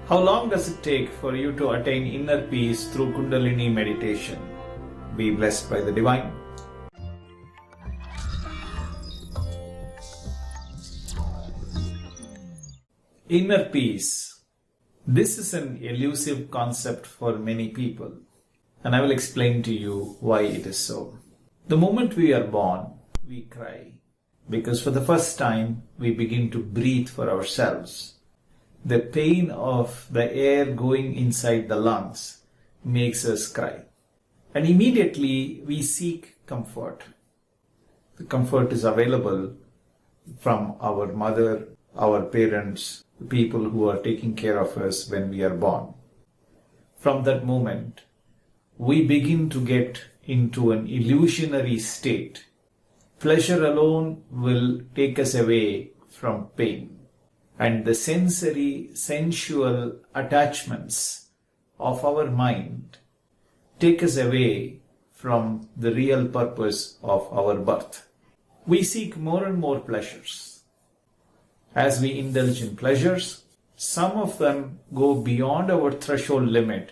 How long does it take for you to attain inner peace through Kundalini Meditation? Be blessed by the Divine. Inner peace. This is an elusive concept for many people, and I will explain to you why it is so. The moment we are born, we cry, because for the first time we begin to breathe for ourselves. The pain of the air going inside the lungs makes us cry. And immediately we seek comfort. The comfort is available from our mother, our parents, the people who are taking care of us when we are born. From that moment, we begin to get into an illusionary state. Pleasure alone will take us away from pain. And the sensual attachments of our mind take us away from the real purpose of our birth. We seek more and more pleasures. As we indulge in pleasures, some of them go beyond our threshold limit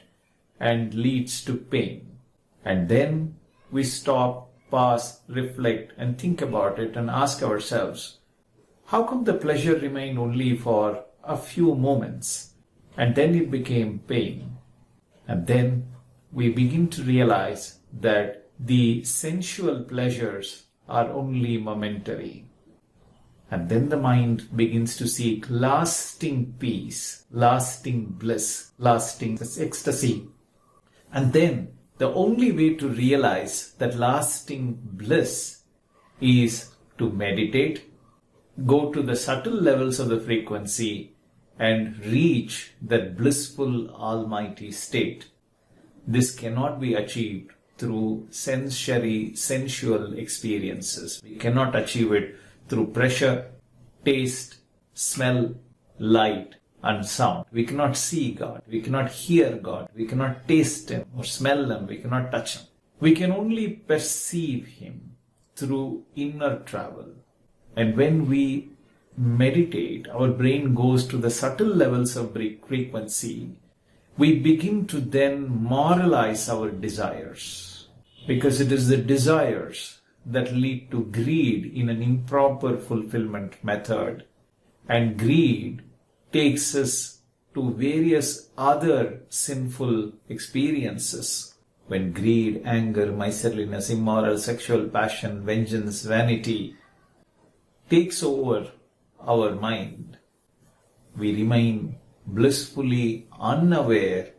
and leads to pain. And then we stop, pause, reflect, and think about it and ask ourselves, how come the pleasure remained only for a few moments and then it became pain? And then we begin to realize that the sensual pleasures are only momentary. And then the mind begins to seek lasting peace, lasting bliss, lasting ecstasy. And then the only way to realize that lasting bliss is to meditate, go to the subtle levels of the frequency and reach that blissful almighty state. This cannot be achieved through sensual experiences. We cannot achieve it through pressure, taste, smell, light and sound. We cannot see God. We cannot hear God. We cannot taste Him or smell Him. We cannot touch Him. We can only perceive Him through inner travel. And when we meditate, our brain goes to the subtle levels of frequency. We begin to then moralize our desires, because it is the desires that lead to greed in an improper fulfillment method. And greed takes us to various other sinful experiences. When greed, anger, miserliness, immoral sexual passion, vengeance, vanity takes over our mind, we remain blissfully unaware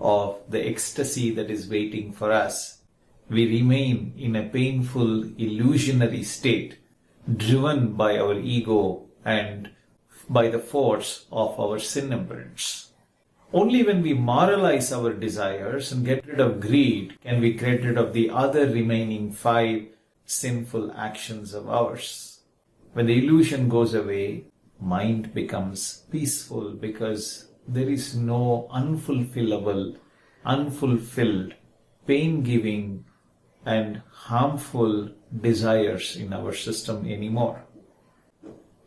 of the ecstasy that is waiting for us. We remain in a painful illusionary state, driven by our ego and by the force of our sin imprints. Only when we moralize our desires and get rid of greed can we get rid of the other remaining 5 sinful actions of ours. When the illusion goes away, mind becomes peaceful, because there is no unfulfilled, pain-giving and harmful desires in our system anymore.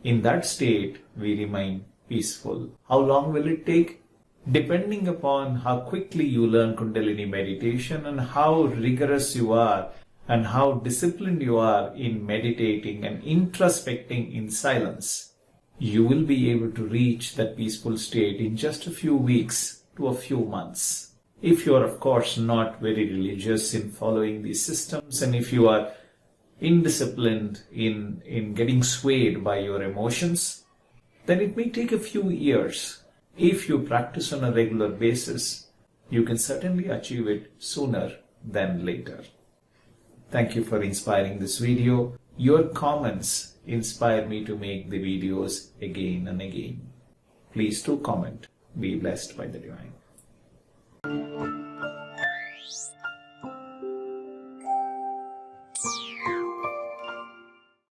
In that state, we remain peaceful. How long will it take? Depending upon how quickly you learn Kundalini meditation and how rigorous you are and how disciplined you are in meditating and introspecting in silence, you will be able to reach that peaceful state in just a few weeks to a few months. If you are, of course, not very religious in following these systems, and if you are indisciplined in getting swayed by your emotions, then it may take a few years. If you practice on a regular basis, you can certainly achieve it sooner than later. Thank you for inspiring this video. Your comments inspire me to make the videos again and again. Please do comment. Be blessed by the Divine.